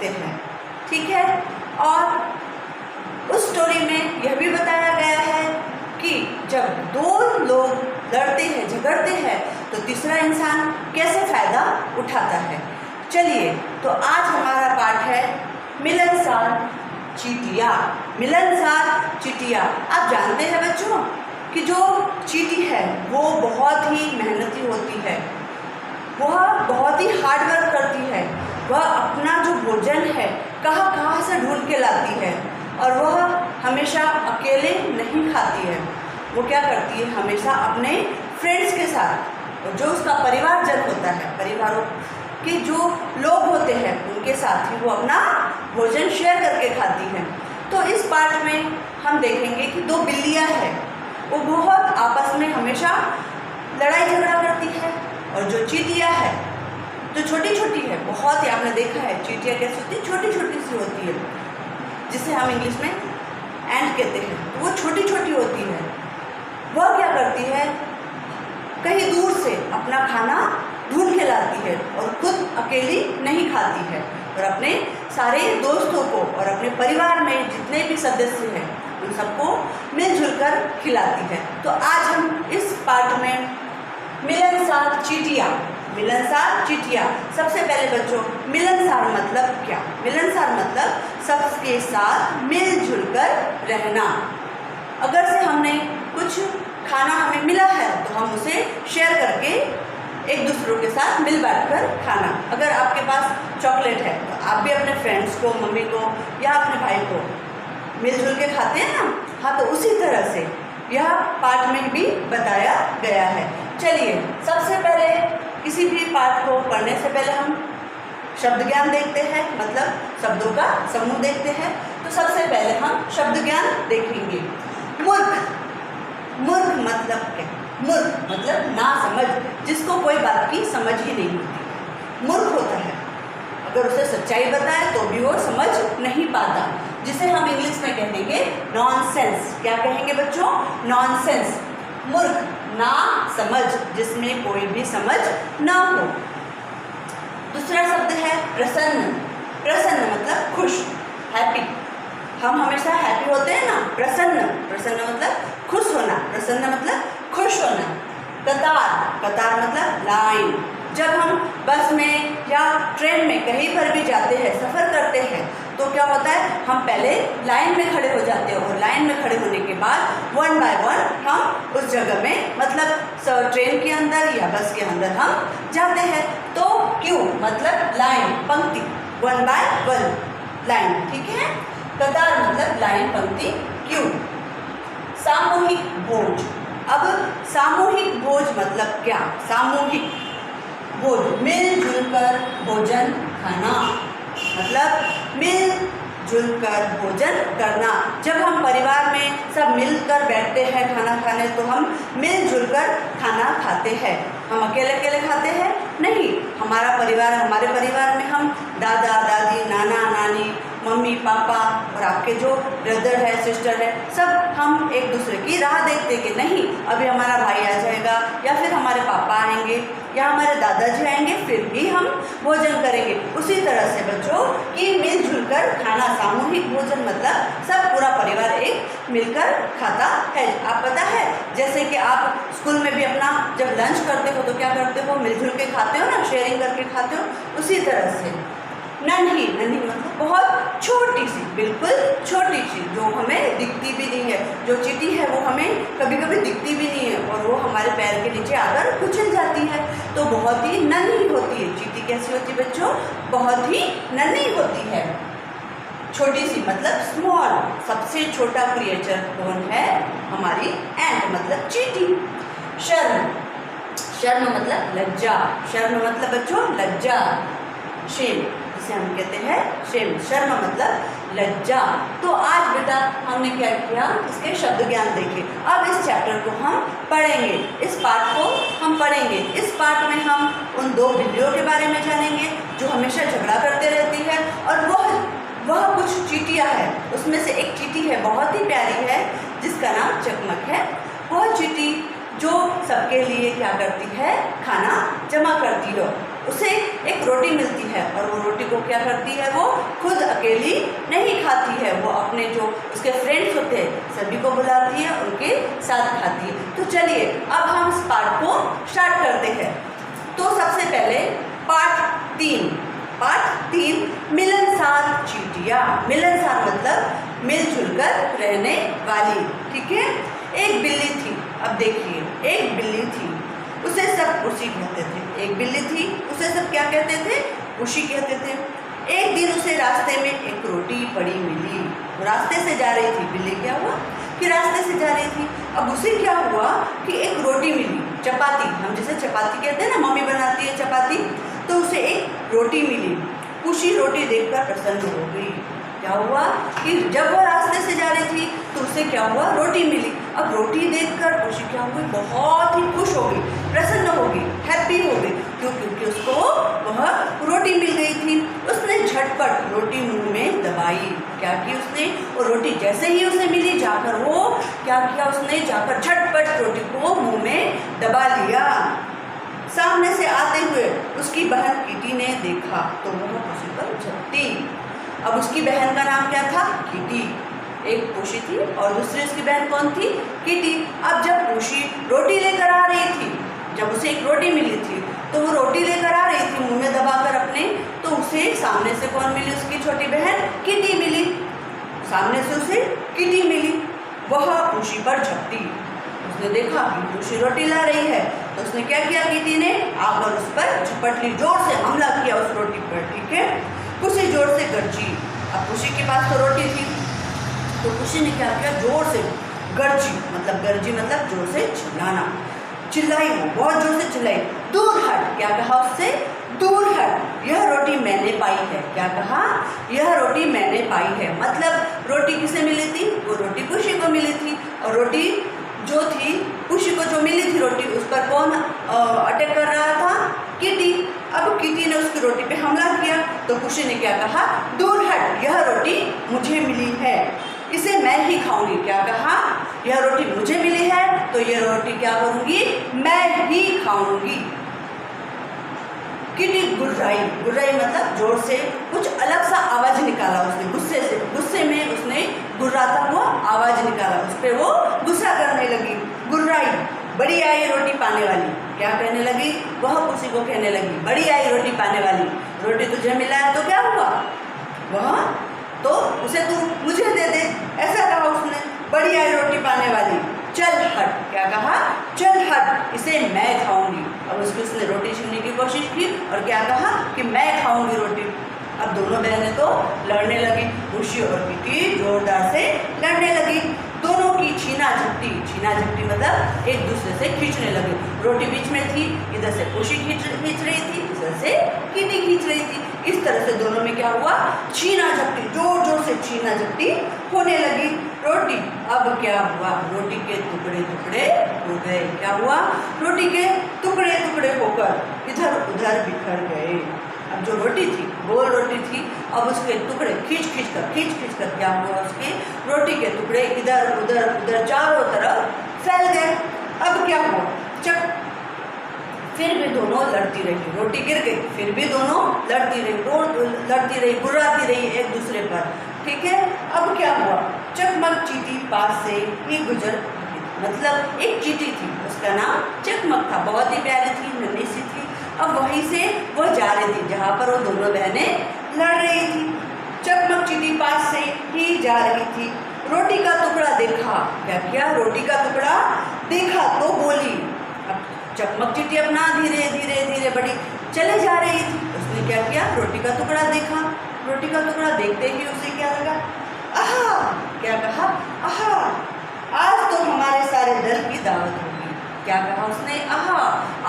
सकते हैं, ठीक है। और उस स्टोरी में यह भी बताया गया है कि जब दो लोग लड़ते हैं, झगड़ते हैं, तो तीसरा इंसान कैसे फ़ायदा उठाता है। चलिए, तो आज हमारा पाठ है मिलनसार चींटियाँ। मिलनसार चींटियाँ। आप जानते हैं बच्चों कि जो चींटी है वो बहुत ही मेहनती होती है, वह बहुत ही हार्ड वर्क करती है। वह अपना जो भोजन है कहाँ कहाँ से ढूंढ के लाती है, और वह हमेशा अकेले नहीं खाती है। वो क्या करती है, हमेशा अपने फ्रेंड्स के साथ, और जो उसका परिवारजन होता है, परिवारों के जो लोग होते हैं उनके साथ ही वो अपना भोजन शेयर करके खाती है। तो इस पार्ट में हम देखेंगे कि दो बिल्लियाँ हैं, वो बहुत आपस में हमेशा लड़ाई झगड़ा करती है। और जो चींटियाँ है जो छोटी छोटी है, बहुत ही आपने देखा है चींटियाँ कैसी होती है, छोटी छोटी सी होती है, जिसे हम इंग्लिश में एंट कहते हैं। तो वो छोटी छोटी होती है। वह क्या करती है, कहीं दूर से अपना खाना ढूंढ के लाती है और खुद अकेली नहीं खाती है, और अपने सारे दोस्तों को और अपने परिवार में जितने भी सदस्य हैं उन सबको मिलजुल कर खिलाती है। तो आज हम इस पार्ट में मिलनसार चींटियाँ, मिलनसार चींटियाँ। सबसे पहले बच्चों, मिलनसार मतलब क्या? मिलनसार मतलब सबके साथ मिलजुल कर रहना। अगर से हमने कुछ खाना हमें मिला है तो हम उसे शेयर करके एक दूसरों के साथ मिल बांट कर खाना। अगर आपके पास चॉकलेट है तो आप भी अपने फ्रेंड्स को, मम्मी को या अपने भाई को मिलजुल के खाते हैं ना। हाँ, तो उसी तरह से यह पाठ में भी बताया गया है। चलिए, सबसे पहले किसी भी पाठ को पढ़ने से पहले हम शब्द ज्ञान देखते हैं, मतलब शब्दों का समूह देखते हैं। तो सबसे पहले हम शब्द ज्ञान देखेंगे। मूर्ख। मूर्ख मतलब क्या? मूर्ख मतलब ना समझ, जिसको कोई बात की समझ ही नहीं होती, मूर्ख होता है। अगर उसे सच्चाई बताए तो भी वो समझ नहीं पाता, जिसे हम इंग्लिश में कहेंगे नॉनसेंस। क्या कहेंगे बच्चों? नॉनसेंस। मूर्ख, ना समझ, जिसमें कोई भी समझ ना हो। दूसरा शब्द है प्रसन्न। प्रसन्न मतलब खुश, हैप्पी। हम हमेशा हैप्पी होते हैं ना। प्रसन्न, प्रसन्न मतलब खुश होना, प्रसन्न मतलब खुश होना। कतार, कतार मतलब लाइन। जब हम बस में या ट्रेन में कहीं पर भी जाते हैं, सफ़र करते हैं, तो क्या होता है, हम पहले लाइन में खड़े हो जाते हैं, और लाइन में खड़े होने के बाद वन बाय वन हम उस जगह में, मतलब ट्रेन के अंदर या बस के अंदर हम जाते हैं। तो क्यों मतलब लाइन, पंक्ति, वन बाय वन लाइन, ठीक है। कतार मतलब लाइन, पंक्ति, क्यों। सामूहिक भोज। अब सामूहिक भोज मतलब क्या? सामूहिक भोज, मिलजुल कर भोजन खाना, मतलब मिलजुल कर भोजन करना। जब हम परिवार में सब मिलकर बैठते हैं खाना खाने, तो हम मिलजुल कर खाना खाते हैं। हम अकेले अकेले खाते हैं नहीं, हमारा परिवार, हमारे परिवार में हम दादा दादी, नाना नानी, मम्मी पापा और आपके जो ब्रदर है, सिस्टर है, सब हम एक दूसरे की राह देखते कि नहीं अभी हमारा भाई आ जाएगा, या फिर हमारे पापा आएंगे, या हमारे दादाजी आएंगे, फिर भी हम भोजन करेंगे। उसी तरह से बच्चों कि मिलजुल कर खाना, सामूहिक भोजन मतलब सब पूरा परिवार एक मिलकर खाता है। आप पता है, जैसे कि आप स्कूल में भी अपना जब लंच करते हो तो क्या करते हो, मिलजुल के खाते हो ना, शेयरिंग करके खाते हो। उसी तरह से नन्ही, नन्ही मतलब बहुत छोटी सी, बिल्कुल छोटी सी, जो हमें दिखती भी नहीं है। जो चींटी है वो हमें कभी कभी दिखती भी नहीं है, और वो हमारे पैर के नीचे आकर कुचल जाती है, तो बहुत ही नन्ही होती है। चींटी कैसी होती है बच्चों? बहुत ही नन्ही होती है, छोटी सी, मतलब स्मॉल। सबसे छोटा क्रिएचर कौन है? हमारी एंट, मतलब चींटी। शर्म। शर्म मतलब लज्जा। शर्म मतलब बच्चों लज्जा, शेम, जिसे हम कहते हैं शेम। शर्म मतलब लज्जा। तो आज बेटा हमने क्या किया, इसके शब्द ज्ञान देखे। अब इस चैप्टर को हम पढ़ेंगे, इस पाठ को हम पढ़ेंगे। इस पाठ में हम उन दो बिल्लियों के बारे में जानेंगे जो हमेशा झगड़ा करते रहती है, और वह कुछ चींटियाँ हैं। उसमें से एक चींटी है, बहुत ही प्यारी है, जिसका नाम चकमक है। वह चींटी जो सबके लिए क्या करती है, खाना जमा करती हो। उसे एक रोटी मिलती है और वो रोटी को क्या करती है, वो खुद अकेली नहीं खाती है, वो अपने जो उसके फ्रेंड्स होते हैं सभी को बुलाती है, उनके साथ खाती है। तो चलिए अब हम इस पाठ को स्टार्ट करते हैं। तो सबसे पहले पाठ 3 मिलनसार चींटियाँ। मिलनसार मतलब मिलजुल कर रहने वाली, ठीक है। एक बिल्ली थी, अब देखिए, एक बिल्ली थी, उसे सब खुशी कहते थे। एक बिल्ली थी, उसे सब क्या कहते थे, खुशी कहते थे। एक दिन उसे रास्ते में एक रोटी पड़ी मिली। वो रास्ते से जा रही थी, बिल्ली क्या हुआ कि रास्ते से जा रही थी। अब उसे क्या हुआ कि एक रोटी मिली, चपाती, हम जैसे चपाती कहते हैं ना, मम्मी बनाती है चपाती, तो उसे एक रोटी मिली। खुशी रोटी देखकर प्रसन्न हो गई। क्या हुआ कि जब वो रास्ते से जा रही थी तो उसे क्या हुआ, रोटी मिली। अब रोटी देखकर खुशी क्या हो गई, बहुत ही खुश हो गई, प्रसन्न हो गई, हैप्पी हो गई, क्योंकि उसको वह रोटी मिल गई थी। उसने झटपट रोटी मुंह में दबाई। क्या की उसने, वो रोटी जैसे ही उसे मिली, जाकर वो क्या किया, उसने जाकर झटपट रोटी को मुंह में दबा लिया। सामने से आते हुए उसकी बहन किटी ने देखा तो वह खुशी पर झपटी। अब उसकी बहन का नाम क्या था, किटी। एक खुशी थी और दूसरी उसकी बहन कौन थी, किटी। अब जब खुशी रोटी लेकर आ रही थी, जब उसे एक रोटी मिली थी तो वो रोटी लेकर आ रही थी मुंह में दबाकर अपने, तो उसे सामने से कौन मिली, उसकी छोटी बहन किटी मिली। सामने से उसे किटी मिली, वह खुशी पर झपटी। उसने देखा कि खुशी रोटी ला रही है तो उसने क्या किया, किटी ने आकर उस पर झपट ली, जोर से हमला किया उस रोटी पर, ठीक है। खुशी जोर से गरजी। अब खुशी के पास तो रोटी थी, तो खुशी ने क्या किया, जोर से गरजी, मतलब जोर से चिल्लाना, चिल्लाई, वो बहुत जोर से चिल्लाई, दूर हट। क्या कहा उससे, दूर हट, यह रोटी मैंने पाई है। क्या कहा, यह रोटी मैंने पाई है। मतलब रोटी किसे मिली थी, वो रोटी खुशी को मिली थी, और रोटी जो थी खुशी को जो मिली थी रोटी, उस पर कौन अटैक कर रहा था, किटी। अब किटी ने उसकी रोटी पे हमला किया तो खुशी ने क्या कहा, दूर हट, यह रोटी मुझे मिली है, इसे मैं ही खाऊंगी। क्या कहा, यह रोटी मुझे मिली है तो यह रोटी क्या करूंगी, मैं ही खाऊंगी। किटी गुर्राई, गुर्राई मतलब जोर से कुछ अलग सा आवाज निकाला उसने, गुस्से से, गुस्से में उसने गुर्राता हुआ आवाज निकाला, उस पर वो गुस्सा करने लगी, गुर्राई। बड़ी आई रोटी पाने वाली, क्या कहने लगी, वह खुशी को कहने लगी, बड़ी आई रोटी पाने वाली, रोटी तुझे मिला है तो क्या हुआ, वह तो उसे तू मुझे दे दे, ऐसा कहा उसने, बड़ी आई रोटी पाने वाली, चल हट। क्या कहा, चल हट, इसे मैं खाऊंगी। अब उसने रोटी छीनने की कोशिश की और क्या कहा कि मैं खाऊंगी रोटी। अब दोनों बहनें तो लड़ने लगी, खुशी और किटी जोरदार से लड़ने लगी। दोनों की छीना झपटी मतलब एक दूसरे से खींचने लगे। रोटी बीच में थी, इधर से खुशी खींच रही थी, इधर से किटी खींच रही थी। इस तरह से दोनों में क्या हुआ, छीना झपटी, जोर जोर से छीना झपटी होने लगी। रोटी अब क्या हुआ, रोटी के टुकड़े टुकड़े हो गए। क्या हुआ, रोटी के टुकड़े टुकड़े होकर इधर उधर बिखर गए। अब जो रोटी थी, गोल रोटी थी, अब उसके टुकड़े खींच खींच कर क्या हुआ, उसके रोटी के टुकड़े इधर उधर चारों तरफ फैल गए। अब क्या हुआ, चक फिर भी दोनों लड़ती रही, रोटी गिर गई, फिर भी दोनों लड़ती रही, गुर्राती रही एक दूसरे पर, ठीक है। अब क्या हुआ, चकमक चींटी पास से ही गुजर, मतलब एक चींटी थी, उसका नाम चकमक था, बहुत ही प्यारी थी, नन्ही सी थी। अब वहीं से वह जा रही थी जहाँ पर वो दोनों बहनें लड़ रही थी। चकमक चींटी पास से ही जा रही थी, रोटी का टुकड़ा देखा। क्या किया, रोटी का टुकड़ा देखा तो बोली। अब चकमक चींटी अपना धीरे बड़ी चले जा रही थी, उसने क्या किया, रोटी का टुकड़ा देखा। रोटी का टुकड़ा देखते ही उसे क्या लगा, आहा, क्या कहा, आहा, आज तो हमारे सारे दल की दावत होगी। क्या कहा उसने, आहा,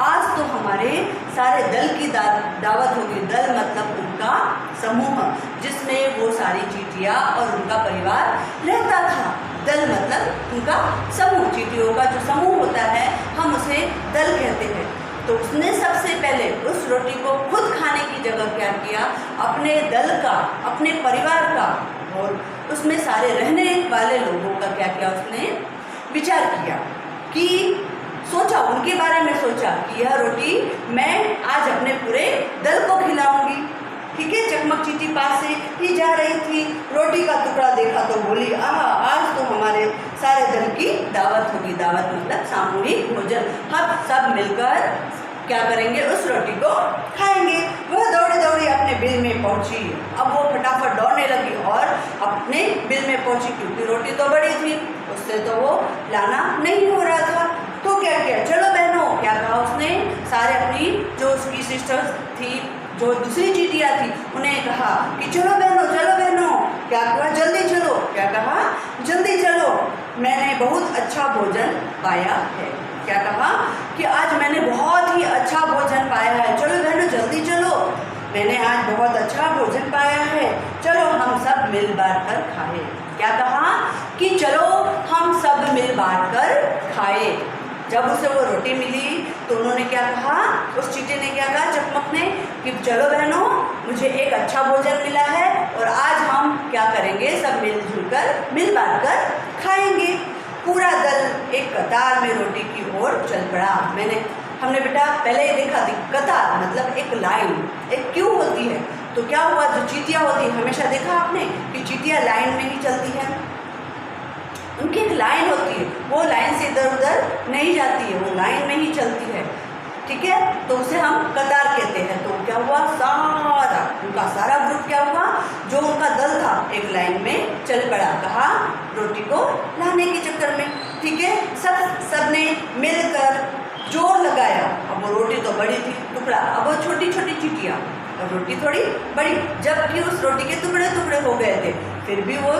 आज तो हमारे सारे दल की दावत होगी। दल मतलब उनका समूह, जिसमें वो सारी चींटियाँ और उनका परिवार रहता था। दल मतलब उनका समूह, चींटियों का जो समूह होता है हम उसे दल कहते हैं। तो उसने सबसे पहले उस रोटी को खुद खाने की जगह क्या किया, अपने दल का, अपने परिवार का और उसमें सारे रहने वाले लोगों का क्या किया, उसने विचार किया कि सोचा, उनके बारे में सोचा कि यह रोटी मैं आज अपने पूरे दल को खिलाऊंगी। ठीक है, चकमक चींटी पास से ही जा रही थी, रोटी का टुकड़ा देखा तो बोली, आहा, आज तो हमारे सारे दल की दावत होगी। दावत मतलब सामूहिक भोजन, हम सब मिलकर क्या करेंगे, उस रोटी को खाएंगे। वह दौड़ी दौड़ी अपने बिल में पहुंची। अब वो फटाफट दौड़ने लगी और अपने बिल में पहुंची, क्योंकि रोटी तो बड़ी थी, उससे तो वो लाना नहीं हो रहा था। तो क्या किया, चलो बहनों, क्या कहा उसने, सारे अपनी जो उसकी सिस्टर्स थी, जो दूसरी चींटियाँ थी, उन्हें कहा कि चलो बहनों, क्या कहा, जल्दी चलो। क्या कहा, जल्दी चलो, मैंने बहुत अच्छा भोजन पाया है। क्या कहा कि आज मैंने बहुत ही अच्छा भोजन पाया है, चलो बहनों जल्दी चलो, मैंने आज बहुत अच्छा भोजन पाया है, चलो हम सब मिल बांट कर खाएं। क्या कहा कि चलो हम सब मिल बांट कर खाएं। जब उसे वो रोटी मिली तो उन्होंने क्या कहा, उस चींटी ने क्या कहा, चकमक ने, कि चलो बहनों, मुझे एक अच्छा भोजन मिला है और आज हम क्या करेंगे, सब मिलजुल कर मिल बांट कर खाएंगे। पूरा दल एक कतार में रोटी की ओर चल पड़ा। हमने बेटा पहले ही देखा थी, कतार मतलब एक लाइन, एक क्यू होती है। तो क्या हुआ, जो चींटियाँ होती है, हमेशा देखा आपने कि चींटियाँ लाइन में ही चलती है, उनकी एक लाइन होती है, वो लाइन से इधर उधर नहीं जाती है, वो लाइन में ही चलती है। ठीक है, तो उसे हम कतार कहते हैं। तो क्या हुआ, उनका सारा ग्रुप क्या हुआ, जो उनका दल था, एक लाइन में चल पड़ा, कहा रोटी को लाने के चक्कर में। ठीक है, सबने मिलकर जोर लगाया। अब वो रोटी तो बड़ी थी, टुकड़ा, अब वो छोटी छोटी चींटियाँ और रोटी थोड़ी बड़ी, जबकि उस रोटी के टुकड़े टुकड़े हो गए थे, फिर भी वो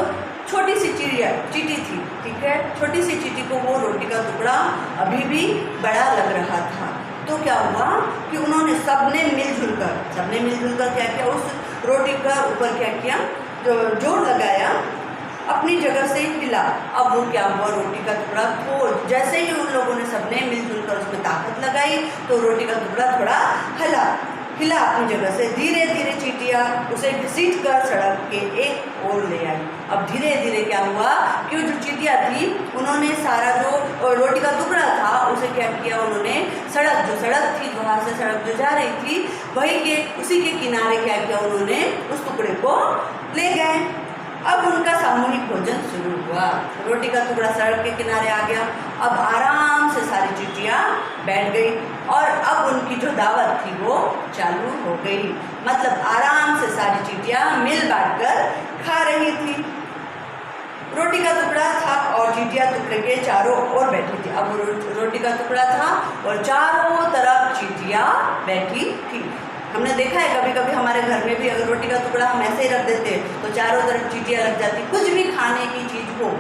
छोटी सी चींटी थी। ठीक है, छोटी सी चींटी को वो रोटी का टुकड़ा अभी भी बड़ा लग रहा था। तो क्या हुआ कि उन्होंने सबने मिलजुल कर क्या किया, उस रोटी का ऊपर क्या किया, जो जोर लगाया, अपनी जगह से हिला। अब वो क्या हुआ, रोटी का टुकड़ा जैसे ही उन लोगों ने सबने मिलजुल कर उसमें ताकत लगाई तो रोटी का टुकड़ा थोड़ा हिला अपनी जगह से। धीरे धीरे चींटियाँ उसे घसीट कर सड़क के एक ओर ले आई। अब धीरे धीरे क्या हुआ कि जो चींटियाँ थी, उन्होंने सारा जो रोटी का टुकड़ा था उसे क्या किया, उन्होंने जो सड़क थी, वहाँ से सड़क जो जा रही थी, उसी के किनारे क्या किया, उन्होंने उस टुकड़े को ले गए। अब उनका सामूहिक भोजन शुरू हुआ। रोटी का टुकड़ा सड़क के किनारे आ गया। अब आराम से सारी चींटियाँ बैठ गई और अब उनकी जो दावत थी वो चालू हो गई। मतलब आराम से सारी चींटियाँ मिल बांट कर खा रही थी। रोटी का टुकड़ा था और चींटियाँ टुकड़े के चारों ओर बैठी थी। अब रोटी का टुकड़ा था और चारों तरफ चींटियाँ बैठी थी। हमने देखा है कभी कभी हमारे घर में भी अगर रोटी का टुकड़ा हम ऐसे ही रख देते तो चारों तरफ चींटियाँ लग जाती। कुछ भी खाने की चीज़ हो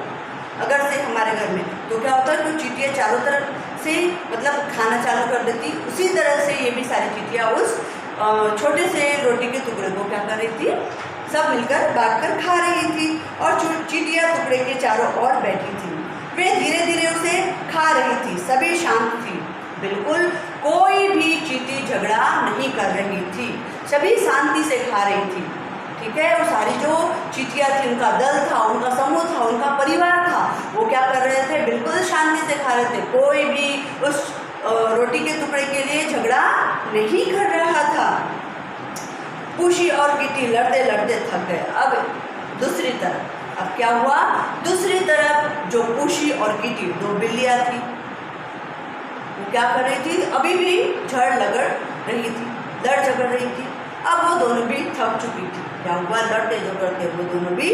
अगर से हमारे घर में, तो क्या होता है, कुछ चींटियाँ चारों तरफ से मतलब खाना चालू कर देती। उसी तरह से ये भी सारी चींटियाँ उस छोटे से रोटी के टुकड़े को क्या कर रही थी, सब मिलकर बांट कर खा रही थी। और चींटियाँ टुकड़े के चारों ओर बैठी थी। वे धीरे धीरे उसे खा रही थी। सभी शांत थी, बिल्कुल कोई भी चींटी झगड़ा नहीं कर रही थी, सभी शांति से खा रही थी। ठीक है, वो सारी जो चींटियाँ थी, उनका दल था, उनका समूह था, उनका परिवार था, वो क्या कर रहे थे, बिल्कुल शांति से खा रहे थे। कोई भी उस रोटी के टुकड़े के लिए झगड़ा नहीं कर रहा था। पूशी और किटी लड़ते लड़ते थक गए। अब दूसरी तरफ अब क्या हुआ, दूसरी तरफ जो पूशी और किटी दो बिल्लियाँ थी, वो क्या कर रही थी, अभी भी लड़ झगड़ रही थी। अब वो दोनों भी थक चुकी थी। क्या हुआ, लड़ते झगड़ते वो दोनों भी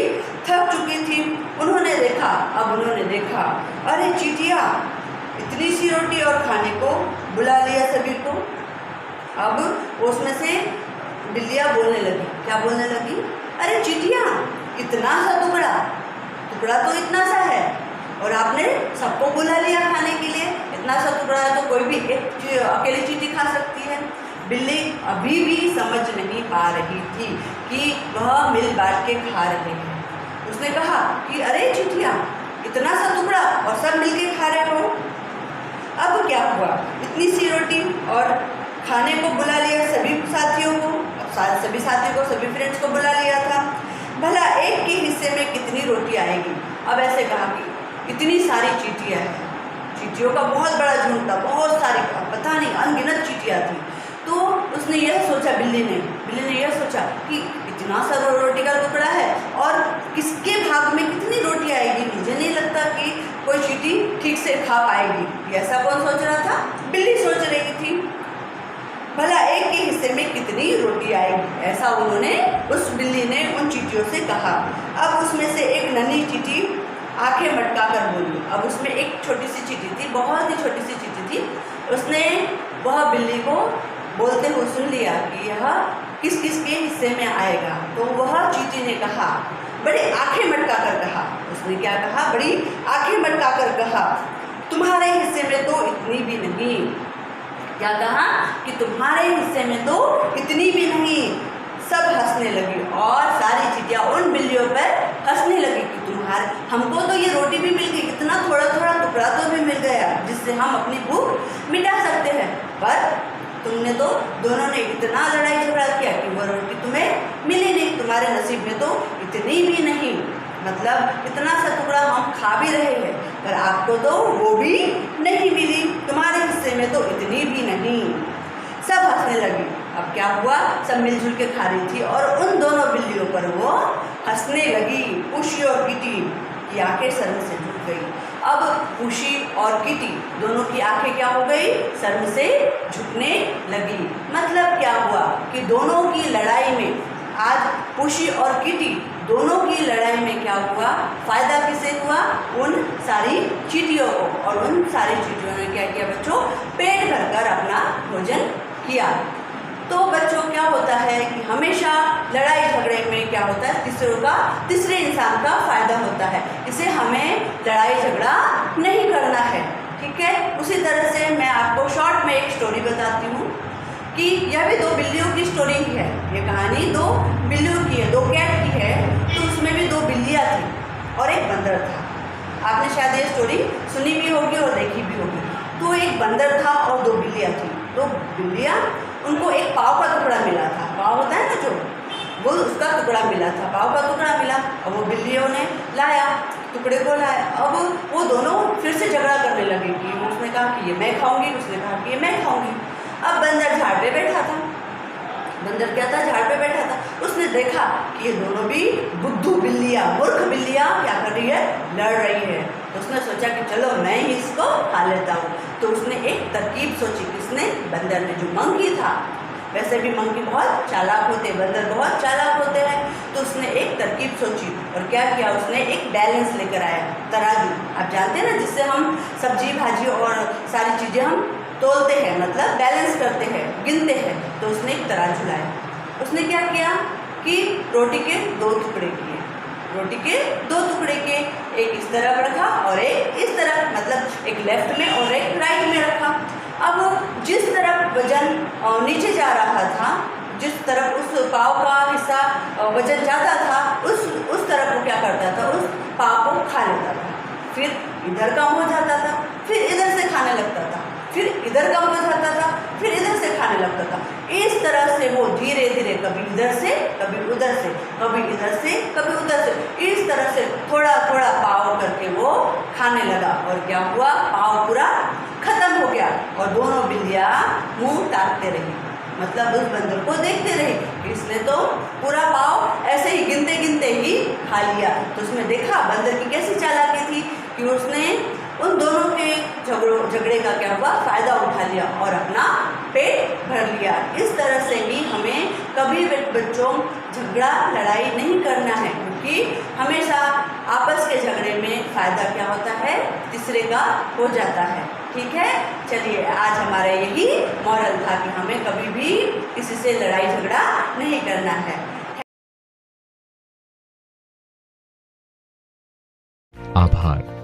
थक चुकी थी। उन्होंने देखा, अरे चींटियाँ, इतनी सी रोटी और खाने को बुला लिया सभी को। अब उसमें से बिल्लियाँ बोलने लगी। क्या बोलने लगी, अरे चींटियाँ, इतना सा टुकड़ा तो इतना सा है और आपने सबको बुला लिया खाने के लिए। इतना सा टुकड़ा है तो कोई भी एक अकेली चींटी खा सकती है। बिल्ली अभी भी समझ नहीं पा रही थी कि वह मिल बांट के खा रहे हैं। उसने कहा कि अरे चींटियाँ, इतना सा टुकड़ा और सब मिल के खा रहे हो। अब क्या हुआ, इतनी सी रोटी और खाने को बुला लिया सभी साथियों को, सभी फ्रेंड्स को बुला लिया था। भला एक के हिस्से में कितनी रोटी आएगी। अब ऐसे कहा कि इतनी सारी चींटियाँ हैं, चींटियों का बहुत बड़ा झुंड था, बहुत सारी, पता नहीं अनगिनत चींटियाँ थी। तो उसने यह सोचा, बिल्ली ने यह सोचा कि इतना सा रोटी का टुकड़ा है और किसके भाग में कितनी रोटी आएगी, मुझे नहीं लगता कि कोई चींटी ठीक से खा पाएगी। ऐसा कौन सोच रहा था? बिल्ली सोच रही थी। भला एक के हिस्से में कितनी रोटी आएगी, ऐसा उन्होंने, उस बिल्ली ने उन चींटियों से कहा। अब उसमें से एक नन्ही चींटी आंखें मटका कर बोली। अब उसमें एक छोटी सी चींटी थी, बहुत ही छोटी सी चींटी थी। उसने वह बिल्ली को बोलते हुए सुन लिया कि यह किस किस के हिस्से में आएगा। तो वह चींटी ने कहा, बड़ी आंखें मटका कर कहा, उसने क्या कहा? बड़ी आंखें मटका कर कहा, तुम्हारे हिस्से में तो इतनी भी नहीं। क्या कहा? कि तुम्हारे हिस्से में तो इतनी भी नहीं। सब हंसने लगी और सारी चींटियां उन बिल्लियों पर हंसने लगी कि तुम्हारे, हमको तो ये रोटी भी मिल गई, इतना थोड़ा थोड़ा टुकड़ा तो भी मिल गया जिससे हम अपनी भूख मिटा सकते हैं, पर तुमने तो, दोनों ने इतना लड़ाई झगड़ा किया कि वो रोटी तुम्हें मिली नहीं, तुम्हारे नसीब में तो इतनी भी नहीं। मतलब इतना सा टुकड़ा हम खा भी रहे हैं पर आपको तो वो भी नहीं मिली, तुम्हारे हिस्से में तो इतनी भी नहीं। सब हंसने लगी। अब क्या हुआ? सब मिलजुल के खा रही थी और उन दोनों बिल्लियों पर वो हंसने लगी। पुशी और किटी की आंखें शर्म से झुक गई। अब पुशी और किटी दोनों की आंखें क्या हो गई? शर्म से झुकने लगी। मतलब क्या हुआ कि दोनों की लड़ाई में, आज पुशी और किटी दोनों की लड़ाई में क्या हुआ? फायदा किसे हुआ? उन सारी चींटियों को। और उन सारी चींटियों ने क्या किया बच्चों? पेट भरकर अपना भोजन किया। तो बच्चों क्या होता है कि हमेशा लड़ाई झगड़े में क्या होता है? तीसरे इंसान का फायदा होता है। इसे हमें लड़ाई झगड़ा नहीं करना है, ठीक है। उसी तरह से मैं आपको शॉर्ट में एक स्टोरी बताती हूँ कि यह भी दो बिल्लियों की स्टोरी की है। ये कहानी दो बिल्लियों की है, दो कैट की है। तो उसमें भी दो बिल्लियाँ थी और एक बंदर था। आपने शायद ये स्टोरी सुनी भी होगी और देखी भी होगी। तो एक बंदर था और दो बिल्लियाँ थी। दो बिल्लियाँ, उनको एक पाव का टुकड़ा मिला था। पाव होता है ना जो, वो उसका टुकड़ा मिला था, पाव का टुकड़ा मिला। अब वो बिल्लियों ने लाया, टुकड़े को लाया। अब वो दोनों फिर से झगड़ा करने लगे कि उसने कहा कि ये मैं खाऊंगी, उसने कहा कि ये मैं खाऊंगी। अब बंदर झाड़ पे बैठा था। बंदर क्या था? झाड़ पे बैठा था। उसने देखा कि ये दोनों भी बुद्धू बिल्लियाँ, मूर्ख बिल्लियाँ क्या कर रही है? लड़ रही है। तो उसने सोचा कि चलो मैं ही इसको खा लेता हूँ। तो उसने एक तरकीब सोची। किसने? बंदर ने। जो मंकी था, वैसे भी मंकी बहुत चालाक होते हैं, बंदर बहुत चालाक होते हैं। तो उसने एक तरकीब सोची और क्या किया? उसने एक बैलेंस लेकर आया, तराजू। आप जानते हैं ना, जिससे हम सब्जी भाजी और सारी चीज़ें हम तोलते हैं, मतलब बैलेंस करते हैं, गिनते हैं। तो उसने एक तराजू लाया। उसने क्या किया कि रोटी के दो टुकड़े किए। रोटी के दो टुकड़े के, एक इस तरफ रखा और एक इस तरफ, मतलब एक लेफ्ट में और एक राइट में रखा। अब जिस तरफ वजन नीचे जा रहा था, जिस तरफ उस पाव का हिस्सा वजन ज़्यादा था, उस तरफ वो क्या करता था? उस पाव को खा लेता था। फिर इधर कम हो जाता था, फिर इधर से खाने लगता था, फिर इधर कम हो जाता था, फिर इधर से खाने लगता था। इस तरह से वो धीरे धीरे कभी इधर से, कभी उधर से, कभी इधर से, कभी उधर से, इस तरह से थोड़ा थोड़ा पाव करके वो खाने लगा। और क्या हुआ? पाव पूरा खत्म हो गया और दोनों बिल्लियाँ मुंह ताकते रही, मतलब उस बंदर को देखते रहे। इसने तो पूरा पाव ऐसे ही गिनते गिनते ही खा लिया। तो उसने देखा बंदर की कैसी चालाकी थी कि उसने उन दोनों के झगड़े का क्या हुआ? फायदा उठा लिया और अपना पेट भर लिया। इस तरह से ही हमें कभी भी बच्चों झगड़ा लड़ाई नहीं करना है, क्योंकि हमेशा आपस के झगड़े में फ़ायदा क्या होता है? तीसरे का हो जाता है, ठीक है। चलिए, आज हमारा यही मॉरल था कि हमें कभी भी किसी से लड़ाई झगड़ा नहीं करना है। आभार।